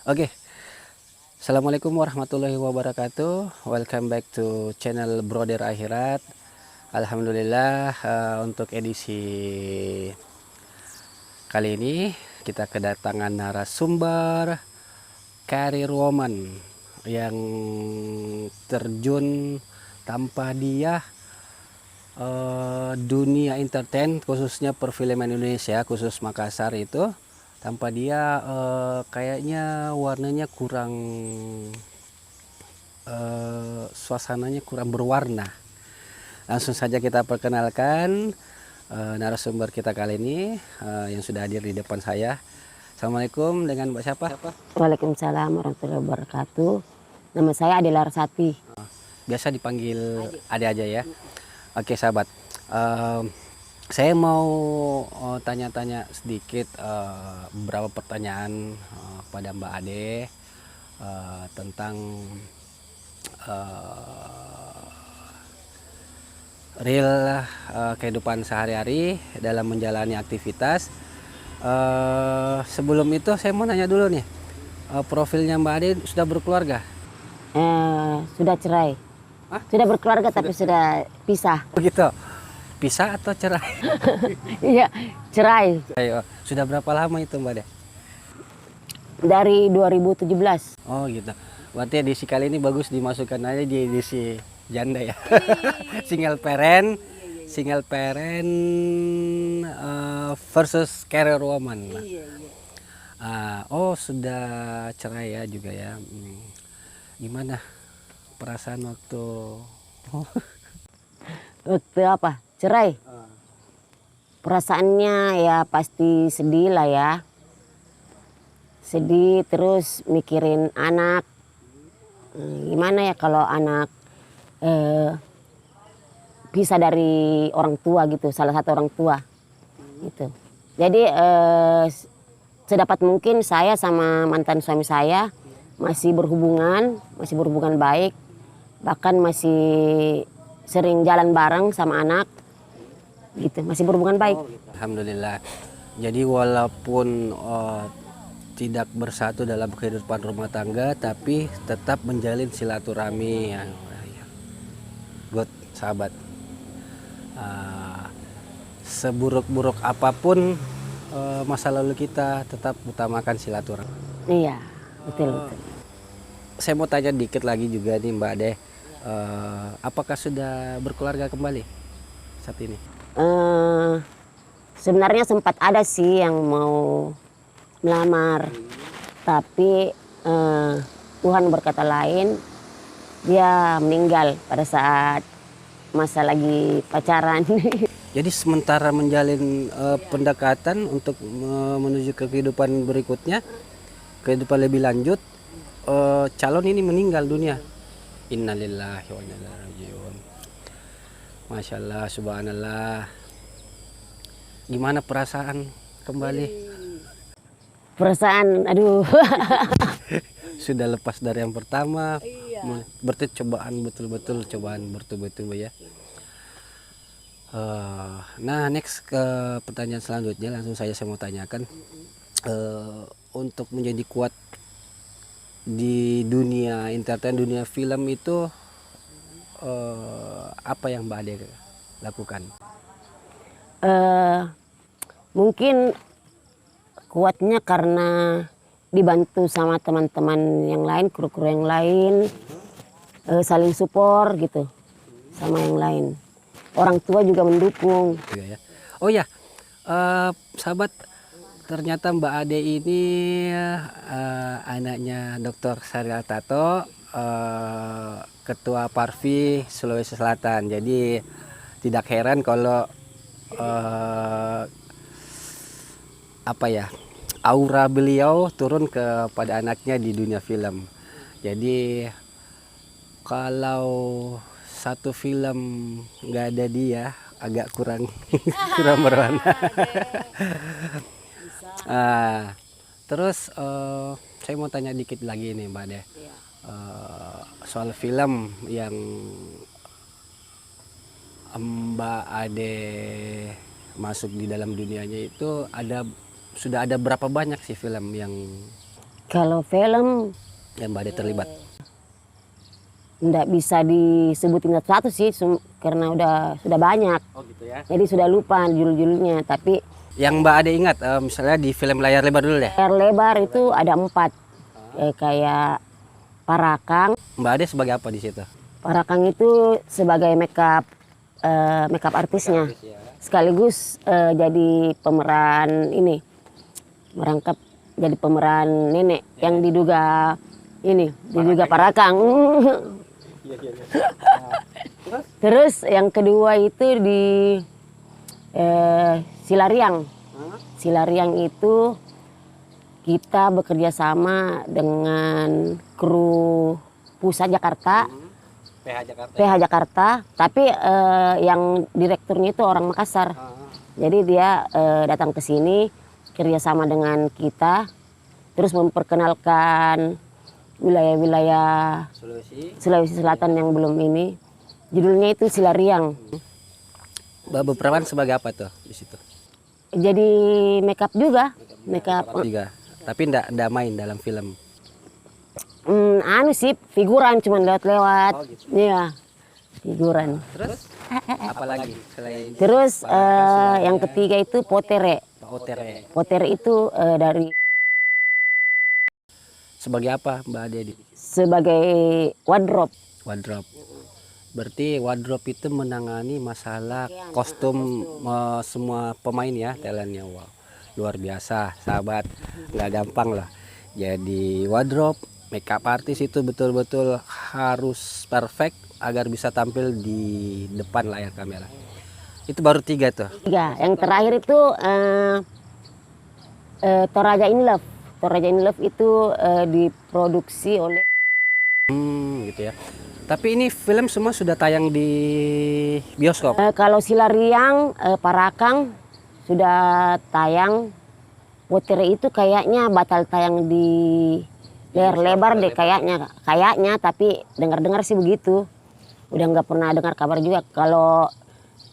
Oke, Assalamualaikum warahmatullahi wabarakatuh. Welcome back to channel Brother Akhirat. Alhamdulillah, untuk edisi kali ini kita kedatangan narasumber career woman yang terjun tanpa dia dunia entertain, khususnya perfilman Indonesia, khusus Makassar itu. Tanpa dia kayaknya warnanya kurang, suasananya kurang berwarna. Langsung saja kita perkenalkan narasumber kita kali ini yang sudah hadir di depan saya. Assalamualaikum, dengan Mbak siapa? Waalaikumsalam warahmatullahi wabarakatuh. Nama saya Ade Larsati. Biasa dipanggil Ade aja ya. Oke sahabat, saya mau tanya-tanya sedikit beberapa pertanyaan pada Mbak Ade tentang real kehidupan sehari-hari dalam menjalani aktivitas. Sebelum itu saya mau nanya dulu nih, profilnya Mbak Ade sudah berkeluarga? Sudah cerai. Hah? Sudah berkeluarga tapi sudah pisah. Begitu, pisah atau cerai? Iya, cerai. Ayo, sudah berapa lama itu Mbak Ade? Dari 2017. Oh gitu. Berarti edisi kali ini bagus dimasukkan aja di edisi janda ya. Single parent, single parent versus career woman. Oh sudah cerai ya juga ya. Gimana perasaan waktu? Waktu apa? Cerai. Perasaannya ya pasti sedih lah ya. Sedih terus mikirin anak. Gimana ya kalau anak pisah dari orang tua gitu, salah satu orang tua gitu. Jadi sedapat mungkin saya sama mantan suami saya masih berhubungan baik, bahkan masih sering jalan bareng sama anak gitu, masih berhubungan baik. Alhamdulillah. Jadi walaupun tidak bersatu dalam kehidupan rumah tangga, tapi tetap menjalin silaturahmi yang good sahabat. Seburuk-buruk apapun masa lalu kita, tetap utamakan silaturahmi. Iya, betul. Saya mau tanya dikit lagi juga nih Mbak Ade, apakah sudah berkeluarga kembali saat ini? Sebenarnya sempat ada sih yang mau melamar, tapi Tuhan berkata lain. Dia meninggal pada saat masa lagi pacaran. Jadi sementara menjalin pendekatan untuk menuju ke kehidupan berikutnya, kehidupan lebih lanjut, calon ini meninggal dunia. Innalillahi wa inna ilaihi rajiun. Masya Allah, subhanallah. Gimana perasaan kembali? Perasaan, aduh. Sudah lepas dari yang pertama, berarti cobaan betul-betul, cobaan bertubi-tubi ya. Nah next ke pertanyaan selanjutnya, langsung saya mau tanyakan, untuk menjadi kuat di dunia entertain, dunia film itu apa yang Mbak Ade lakukan? Mungkin kuatnya karena dibantu sama teman-teman yang lain, kru-kru yang lain, saling support gitu sama yang lain. Orang tua juga mendukung. Oh ya, sahabat, ternyata Mbak Ade ini anaknya Dr. Syariel Tato, Ketua Parvi Sulawesi Selatan. Jadi tidak heran kalau aura beliau turun kepada anaknya di dunia film. Jadi kalau satu film nggak ada dia, agak kurang kurang berwarna. Terus saya mau tanya dikit lagi nih Mbak Ade, soal film yang Mbak Ade masuk di dalam dunianya itu, sudah ada berapa banyak sih film yang Kalau film yang Mbak Ade terlibat? nggak bisa disebutin satu sih, karena sudah banyak. Oh gitu ya. Jadi sudah lupa judul-judulnya. Tapi Yang Mbak Ade ingat, misalnya di film layar lebar dulu deh. layar lebar itu ada 4. Kayak Parakang. Mbak Ade sebagai apa di situ? Parakang itu sebagai makeup artisnya. Sekaligus jadi pemeran ini. Merangkap jadi pemeran nenek yang diduga Parakang. Terus yang kedua itu di Silariang. Silariang itu kita bekerja sama dengan kru pusat Jakarta, PH Jakarta, tapi yang direkturnya itu orang Makassar. Jadi dia datang ke sini kerjasama dengan kita, terus memperkenalkan wilayah-wilayah Sulawesi Selatan yang belum ini. Judulnya itu Silariang. Mbak berperan sebagai apa tuh di situ? Jadi makeup juga, makeup. Tiga. Tapi ndak main dalam film. Anu sih figuran, cuman lewat-lewat. Oh, gitu. Iya, figuran. Terus apalagi selain Terus yang ketiga itu potere. Otere? Potere itu dari Sebagai apa Mbak Ade di sebagai wardrobe. wardrobe? Berarti wardrobe itu menangani masalah kostum semua pemain ya, talentnya. Wow, luar biasa sahabat, nggak gampang lah. Jadi wardrobe, makeup artist itu betul-betul harus perfect agar bisa tampil di depan layar kamera. Itu baru 3 tuh. 3. Yang terakhir itu Toraja in Love. Toraja in Love itu diproduksi oleh Gitu ya. Tapi ini film semua sudah tayang di bioskop. kalau Silariang, Parakang sudah tayang. Potere itu kayaknya batal tayang di layar lebar deh kayaknya, tapi dengar-dengar sih begitu. Udah nggak pernah dengar kabar juga. Kalau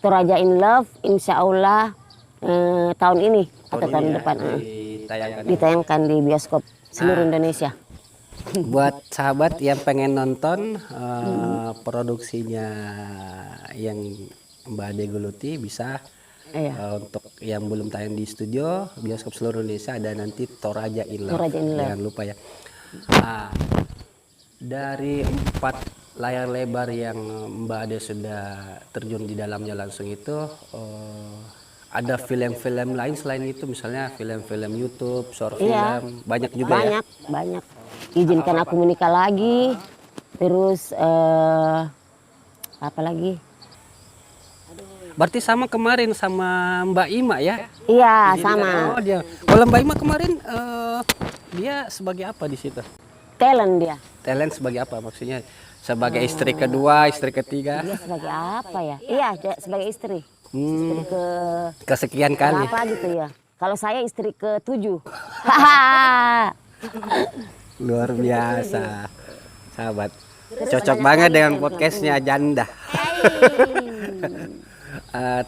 Toraja in Love, insya Allah tahun ini atau tahun ini depan ditayangkan di bioskop seluruh Indonesia. buat sahabat yang pengen nonton produksinya yang Mbak Ade geluti bisa. Iya. Untuk yang belum tayang di studio bioskop seluruh Indonesia ada nanti Toraja in Love. Toraja in Love. Jangan lupa ya. Nah, dari 4 layar lebar yang Mbak Ade sudah terjun di dalamnya langsung itu, ada film-film lain selain itu, misalnya film-film YouTube, short Iya. film, banyak juga ya. Banyak. Izinkan aku menikah lagi. Terus apa lagi? Berarti sama kemarin sama Mbak Ima ya? Iya, Jadi sama. Oh dia. Kalau Mbak Ima kemarin dia sebagai apa di situ? Talent dia. Talent sebagai apa maksudnya? Sebagai istri kedua, istri ketiga? Dia sebagai apa ya? Iya, dia sebagai istri. Istri ke Kesekian kali. berapa gitu ya. Kalau saya istri ke-7. Luar biasa, sahabat. Cocok banget dengan podcastnya Janda.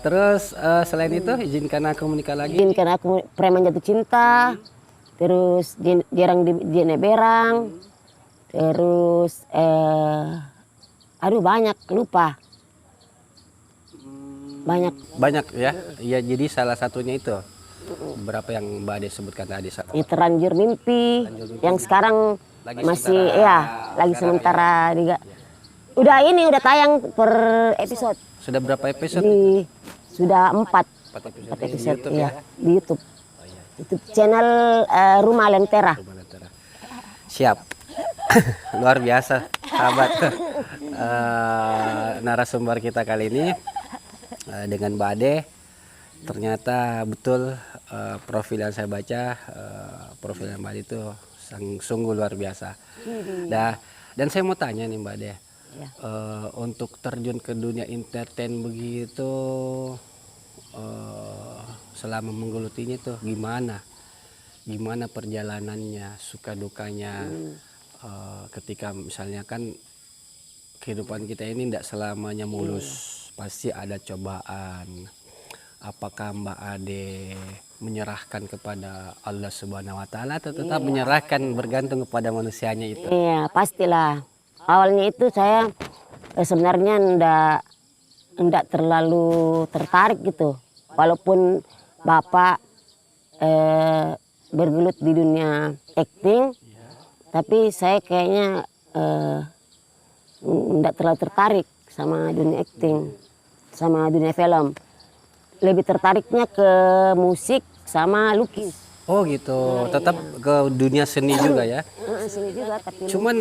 Terus selain itu izinkan aku menikah lagi. Izinkan aku preman jatuh cinta. Terus jarang di Jeneberang. Terus aduh banyak lupa. Banyak ya. Iya jadi salah satunya itu. Berapa yang Mbak Ade sebutkan tadi? Terlanjur mimpi. Yang sekarang Lagi masih sementara lagi sementara juga. Udah tayang per episode. Sudah berapa episode? Sudah 4 4 episode, episode di YouTube ya, ya? di YouTube. YouTube channel Rumah Lentera. Siap. Luar biasa sahabat. Narasumber kita kali ini dengan Mbak Ade. Ternyata betul profil yang saya baca, profil Mbak Ade itu sungguh luar biasa. Dan saya mau tanya nih Mbak Ade, Ya. untuk terjun ke dunia entertain begitu, selama menggelutinya tuh gimana perjalanannya, suka dukanya, ketika misalnya kan kehidupan kita ini tidak selamanya mulus, pasti ada cobaan. Apakah Mbak Ade menyerahkan kepada Allah Subhanahu wa taala atau tetap menyerahkan bergantung kepada manusianya itu? Iya, pastilah. Awalnya itu saya sebenarnya ndak terlalu tertarik gitu. Walaupun bapak bergelut di dunia acting, tapi saya kayaknya ndak terlalu tertarik sama dunia acting, sama dunia film. Lebih tertariknya ke musik sama lukis. Oh gitu, tetap ke dunia seni juga ya. Sini juga, tapi Cuman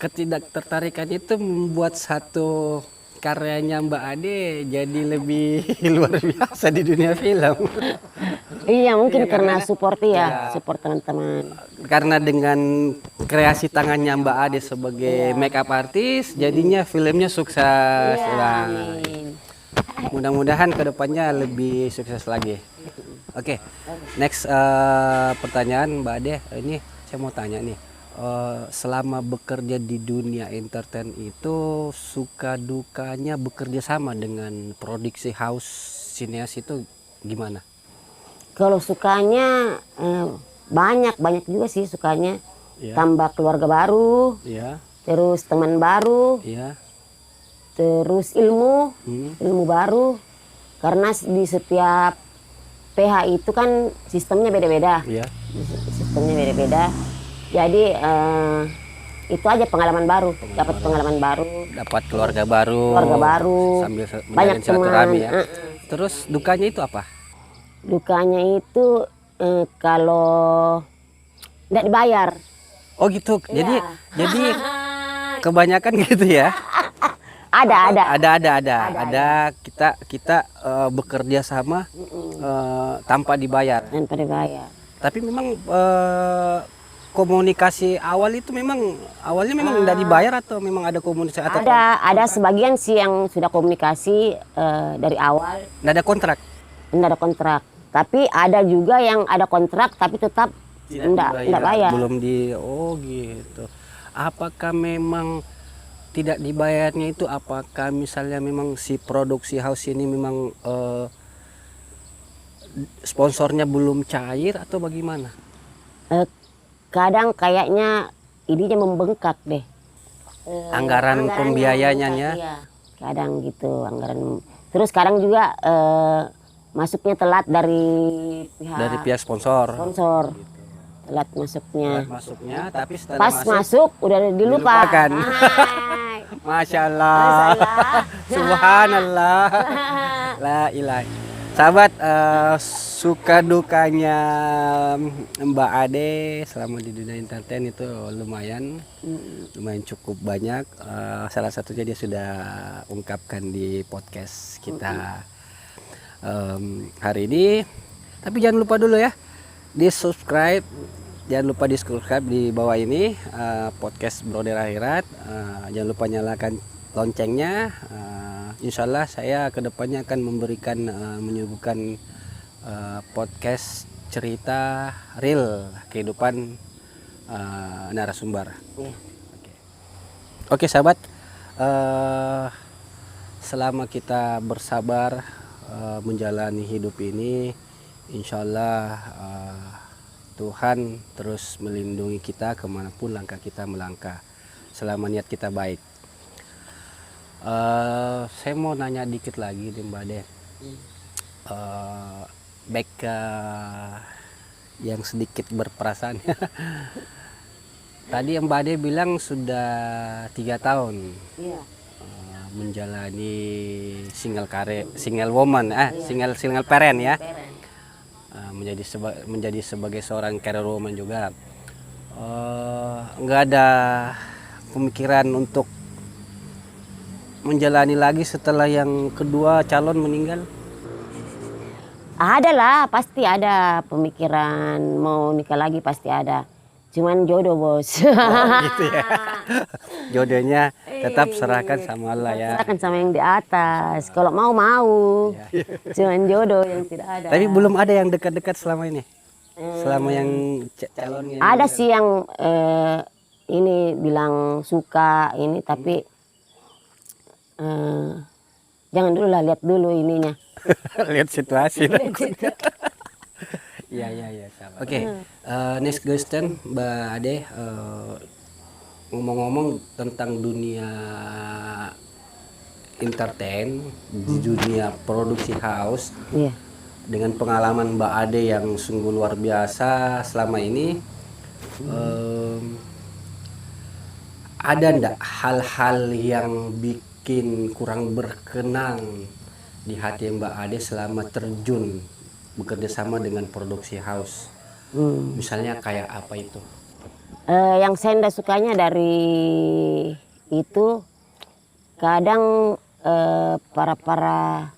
ketidaktertarikan itu membuat satu karyanya Mbak Ade jadi lebih luar biasa di dunia film. iya mungkin karena support ya, support teman-teman. Karena dengan kreasi tangannya Mbak Ade sebagai makeup artist, jadinya filmnya sukses. Nah, Amin. mudah-mudahan kedepannya lebih sukses lagi. Oke, next pertanyaan Mbak Ade, ini saya mau tanya nih, selama bekerja di dunia entertain itu suka dukanya bekerja sama dengan produksi house sineas itu gimana? Kalau sukanya banyak juga sih sukanya. Iya. Tambah keluarga baru, Iya, terus teman baru, iya, terus ilmu baru. Karena di setiap PH itu kan sistemnya beda-beda. iya. Sistemnya beda-beda. Jadi itu aja pengalaman baru, dapat pengalaman baru, Dapat keluarga baru, sambil banyak menjalin silaturahmi teman. ya. Terus dukanya itu apa? Dukanya itu kalau tidak dibayar. Oh gitu. Jadi Iya. jadi kebanyakan gitu ya. Ada. Ada kita bekerja sama tanpa dibayar. Tanpa dibayar. Tapi memang komunikasi awal itu awalnya memang tidak dibayar atau memang ada komunikasi atau Ada sebagian sih yang sudah komunikasi dari awal, tidak ada kontrak? tidak ada kontrak. Tapi ada juga yang ada kontrak tapi tetap tidak bayar. Belum oh gitu. Apakah memang tidak dibayarnya itu apakah misalnya memang si produksi house ini memang sponsornya belum cair atau bagaimana? Kadang kayaknya ininya membengkak deh. Anggaran pembiayanya membengkak, iya. Kadang gitu anggaran. Terus kadang juga masuknya telat dari pihak sponsor. Telat masuknya. Tapi setelah Pas masuk udah dilupakan. Masya Allah. Subhanallah. La ilaha. Sahabat, suka dukanya Mbak Ade selama di dunia entertain itu lumayan cukup banyak. Salah satunya dia sudah ungkapkan di podcast kita hari ini. Tapi jangan lupa dulu ya, jangan lupa di subscribe di bawah ini podcast Brother Akhirat. Jangan lupa nyalakan loncengnya. Insya Allah saya kedepannya akan menyuguhkan podcast cerita real kehidupan narasumber. Oke sahabat, selama kita bersabar menjalani hidup ini, insya Allah Tuhan terus melindungi kita kemanapun langkah kita melangkah selama niat kita baik. Saya mau nanya dikit lagi nih Mbak Ade, back ke yang sedikit berperasaan. Tadi Mbak Ade bilang sudah 3 tahun menjalani single parent ya, menjadi sebagai seorang career woman juga. Nggak ada pemikiran untuk menjalani lagi setelah yang kedua calon meninggal? Ada lah, pasti ada pemikiran mau nikah lagi, pasti ada. Cuman jodoh bos. Gitu ya. Jodohnya tetap serahkan sama Allah ya. Serahkan sama yang di atas. Kalau mau. Cuman jodoh yang tidak ada. Tapi belum ada yang dekat-dekat selama ini. Selama yang calonnya. Ada sih yang ini bilang suka ini, tapi jangan dulu lah, lihat dulu ininya. Lihat situasi. Iya iya iya. Oke, next question Mbak Ade, ngomong-ngomong tentang dunia entertain, di dunia produksi house, Iya. dengan pengalaman Mbak Ade yang sungguh luar biasa selama ini, ada ndak hal-hal yang bikin kurang berkenan di hati Mbak Ade selama terjun bekerja sama dengan produksi house? Misalnya kayak apa itu? Yang saya ndak sukanya dari itu kadang para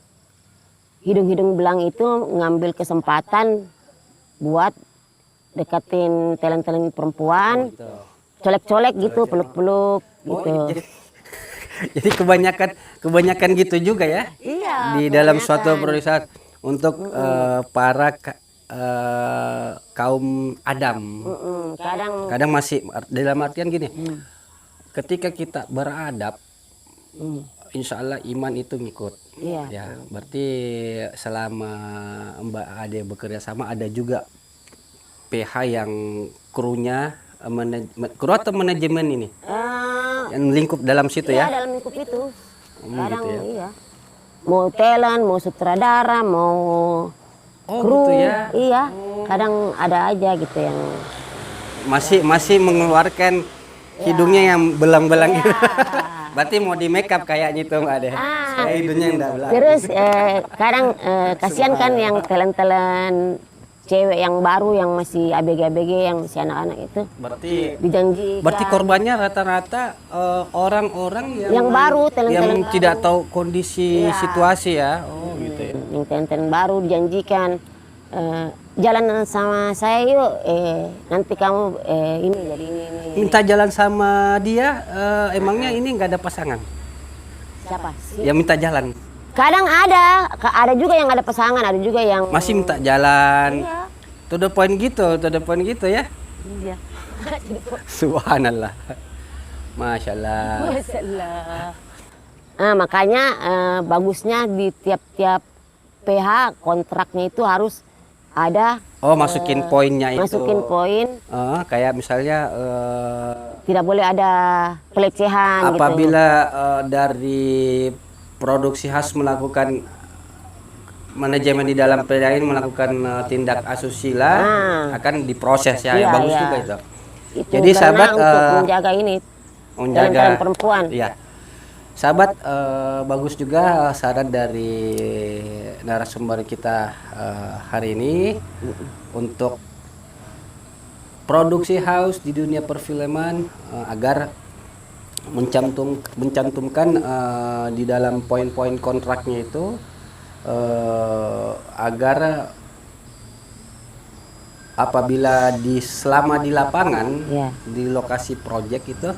hidung-hidung belang itu ngambil kesempatan buat deketin talent-talent perempuan, colek-colek gitu, peluk-peluk gitu. Jadi kebanyakan gitu juga ya? Iya. Di dalam suatu perusahaan untuk para kaum Adam. Kadang masih dalam artian gini. Ketika kita beradab, insya Allah iman itu ngikut. Iya. Ya, berarti selama Mbak Ade bekerja sama ada juga PH yang krunya kru atau manajemen ini yang lingkup dalam situ Iya, ya? dalam lingkup itu. Kadang gitu ya. iya. Mau talent, mau sutradara, mau kru, gitu ya. iya. Kadang ada aja gitu yang Masih mengeluarkan hidungnya yang belang-belang gitu. Berarti mau di make up kayaknya itu Mbak Ade. Kayak hidungnya yang enggak belang. terus kadang kasihan kan yang talent-talent cewek yang baru yang masih ABG-ABG yang masih anak-anak itu Berarti dijanjikan. korbannya rata-rata orang-orang Yang baru, yang talent-talent tidak tahu kondisi situasi ya. Oh gitu ya. Yang talent-talent baru dijanjikan jalan sama saya yuk, nanti kamu ini jadi ini. Minta jalan sama dia, emangnya ini nggak ada pasangan? Siapa sih? Ya minta jalan. Kadang ada juga yang ada pasangan, ada juga yang Masih minta jalan. Iya. To the point gitu ya. Iya. Subhanallah. Masya Allah. Masalah. Nah, makanya bagusnya di tiap-tiap PH kontraknya itu harus ada Masukin poinnya itu. masukin poin, Kayak misalnya tidak boleh ada pelecehan gitu. apabila dari produksi khas melakukan manajemen di dalam PDAM melakukan tindak asusila akan diproses ya. Iya, Bagus iya. juga itu. Itu Jadi karena sahabat untuk menjaga ini talent-talent perempuan. Iya. Sahabat, bagus juga saran dari narasumber kita hari ini untuk produksi house di dunia perfilman agar mencantumkan di dalam poin-poin kontraknya itu agar apabila selama di lapangan Iya. di lokasi proyek itu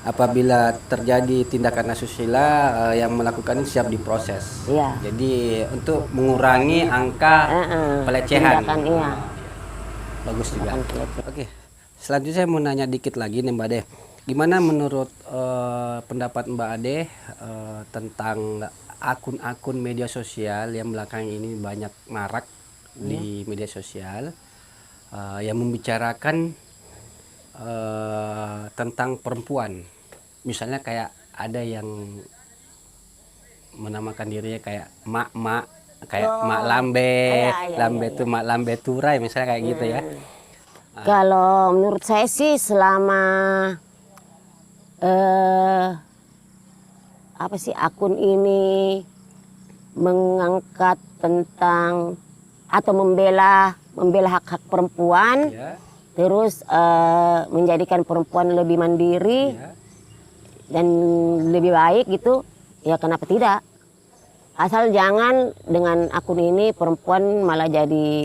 apabila terjadi tindakan asusila yang melakukan siap diproses. Iya. Jadi untuk mengurangi angka pelecehan. Tindakan, iya. Bagus juga. Tindakan pelecehan. Oke. Selanjutnya saya mau nanya dikit lagi nih Mbak Ade. Gimana menurut pendapat Mbak Ade tentang akun-akun media sosial yang belakangan ini banyak marak di media sosial yang membicarakan tentang perempuan? Misalnya kayak ada yang menamakan dirinya kayak mak-mak, kayak mak lambe, lambe tuh mak lambe turai misalnya kayak gitu ya. Kalau menurut saya sih selama apa sih akun ini mengangkat tentang atau membela hak-hak perempuan, Ya, terus menjadikan perempuan lebih mandiri ya. dan lebih baik gitu, ya kenapa tidak? Asal jangan dengan akun ini perempuan malah jadi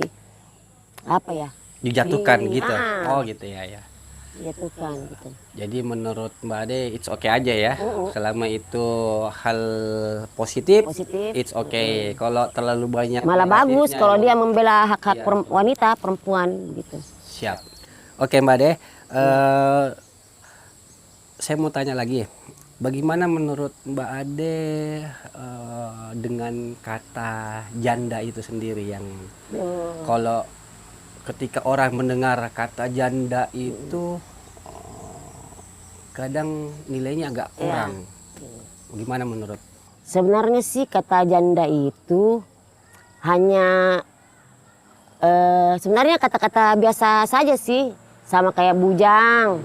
apa ya? Dijatuhkan gitu. Oh gitu ya ya. Dijatuhkan gitu. Jadi menurut Mbak Ade it's okay aja ya. Selama itu hal positif, Positif. it's okay. Kalau terlalu banyak Malah bagus negatifnya, kalau dia membela hak-hak Iya. wanita, perempuan gitu. siap. Oke Mbak Ade, saya mau tanya lagi. bagaimana menurut Mbak Ade dengan kata janda itu sendiri yang kalau ketika orang mendengar kata janda itu kadang nilainya agak kurang. Gimana menurut? Sebenarnya sih kata janda itu hanya sebenarnya kata-kata biasa saja sih, sama kayak bujang,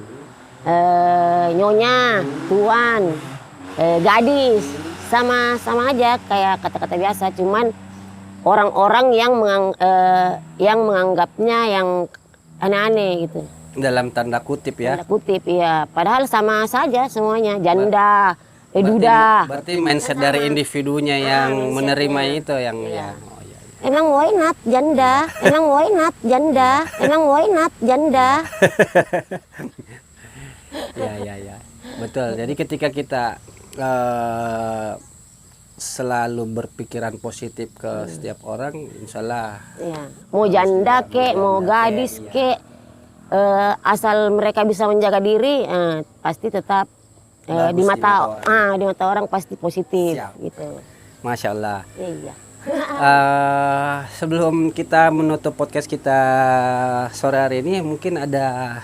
nyonya, tuan, gadis, sama aja kayak kata-kata biasa. Cuman orang-orang yang menganggapnya yang aneh-aneh gitu. Dalam tanda kutip ya. Tanda kutip ya. Padahal sama saja semuanya, janda, duda. Berarti mindset dari individunya yang menerima itu yang ya. Oh, iya, iya. Emang why not janda? Emang why not janda? Emang why not janda? Ya. Betul. Jadi ketika kita selalu berpikiran positif ke setiap orang, insya Allah. Ya. Mau janda kek, mau gadis kek, asal mereka bisa menjaga diri, pasti tetap di mata orang pasti positif. Siap. Gitu. Masya Allah. Iya. Sebelum kita menutup podcast kita sore hari ini, mungkin ada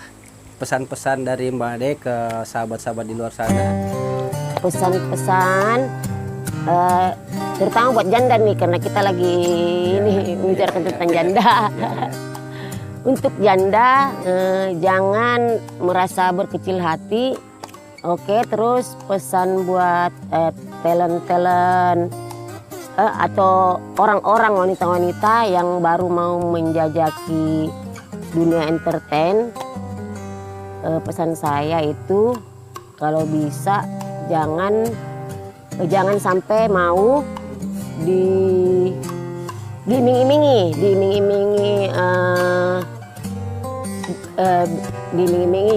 pesan-pesan dari Mbak Ade ke sahabat-sahabat di luar sana. Pesan-pesan terutama buat janda nih, karena kita lagi ini membicarakan tentang janda. Untuk janda jangan merasa berkecil hati. Oke, terus pesan buat talent-talent atau orang-orang wanita-wanita yang baru mau menjajaki dunia entertain, pesan saya itu kalau bisa jangan sampai diiming-imingi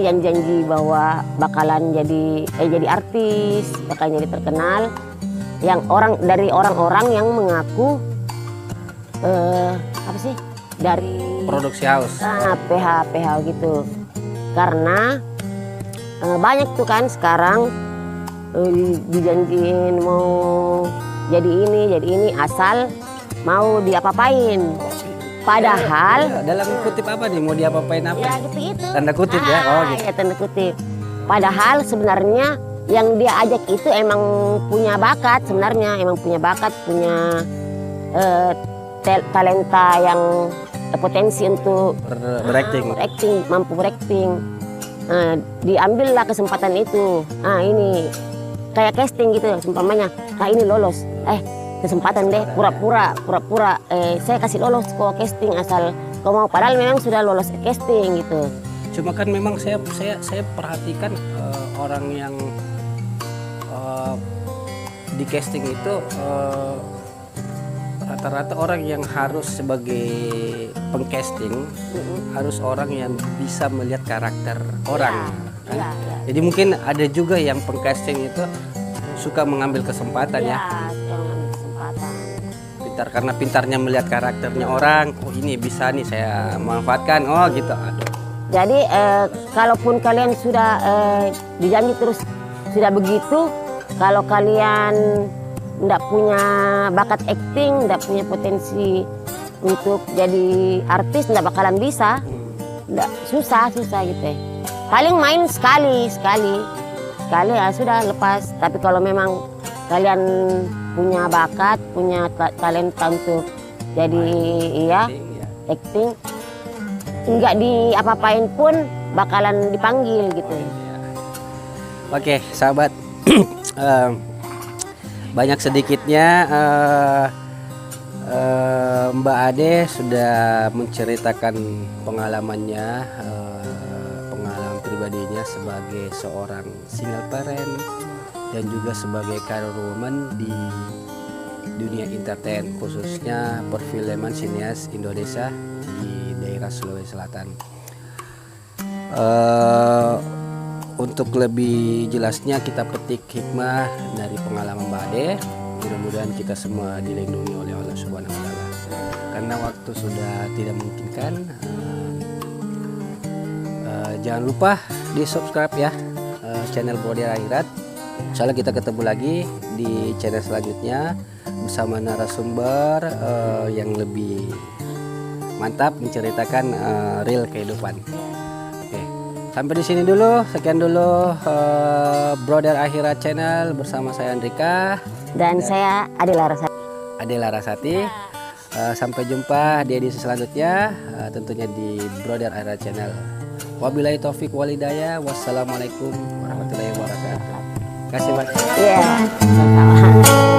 janji-janji bahwa bakalan jadi artis, bakalan jadi terkenal, yang dari orang-orang yang mengaku dari Produksi house. PH gitu. Karena banyak tuh kan sekarang dijanjiin mau jadi ini asal mau diapa-apain. Padahal dalam kutip apa nih, mau diapa-apain apa? ya gitu itu. Tanda kutip ya. Oh gitu. Ya, tanda kutip. Padahal sebenarnya yang dia ajak itu emang punya bakat, punya talenta yang potensi untuk berakting, mampu berakting. Diambillah kesempatan itu. Ini kayak casting gitu, seumpamanya. Ini lolos. Kesempatan deh, pura-pura. Saya kasih lolos kok casting asal kau mau. Padahal memang sudah lolos casting gitu. Cuma kan memang saya perhatikan orang yang di casting itu rata-rata orang yang harus sebagai pengcasting harus orang yang bisa melihat karakter orang. Kan? Ya. Jadi mungkin ada juga yang pengcasting itu suka mengambil kesempatan ya. Pintar, karena pintarnya melihat karakternya orang. Oh ini bisa nih saya manfaatkan. Oh gitu. Aduh. Jadi kalaupun kalian sudah dijanji terus sudah begitu, kalau kalian tidak punya bakat acting, tidak punya potensi untuk jadi artis, tidak bakalan bisa. Susah gitu ya. Paling main sekali ya sudah lepas. Tapi kalau memang kalian punya bakat, punya talenta untuk jadi acting, nggak diapa-apain pun bakalan dipanggil gitu. Oke, sahabat, banyak sedikitnya Mbak Ade sudah menceritakan pengalaman pribadinya sebagai seorang single parent dan juga sebagai career woman di dunia entertain, khususnya perfilman sinias Indonesia di daerah Sulawesi Selatan. Untuk lebih jelasnya kita petik hikmah dari pengalaman Mbak Ade. Mudah-mudahan kita semua dilindungi oleh Allah Subhanahu wa Ta'ala. Karena waktu sudah tidak memungkinkan, jangan lupa di subscribe ya channel Bodi Akhirat Insya Allah kita ketemu lagi di channel selanjutnya bersama narasumber yang lebih mantap menceritakan real kehidupan. Oke, sampai di sini dulu. Sekian dulu Brother Akhira Channel bersama saya Andrika Dan saya Adela Rasa. Adela Rasati. Sampai jumpa di edisi selanjutnya, tentunya di Brother Akhira Channel. Wabillahi taufik walhidayah. Wassalamualaikum warahmatullahi wabarakatuh. Terima kasih banyak. Iya, sama-sama.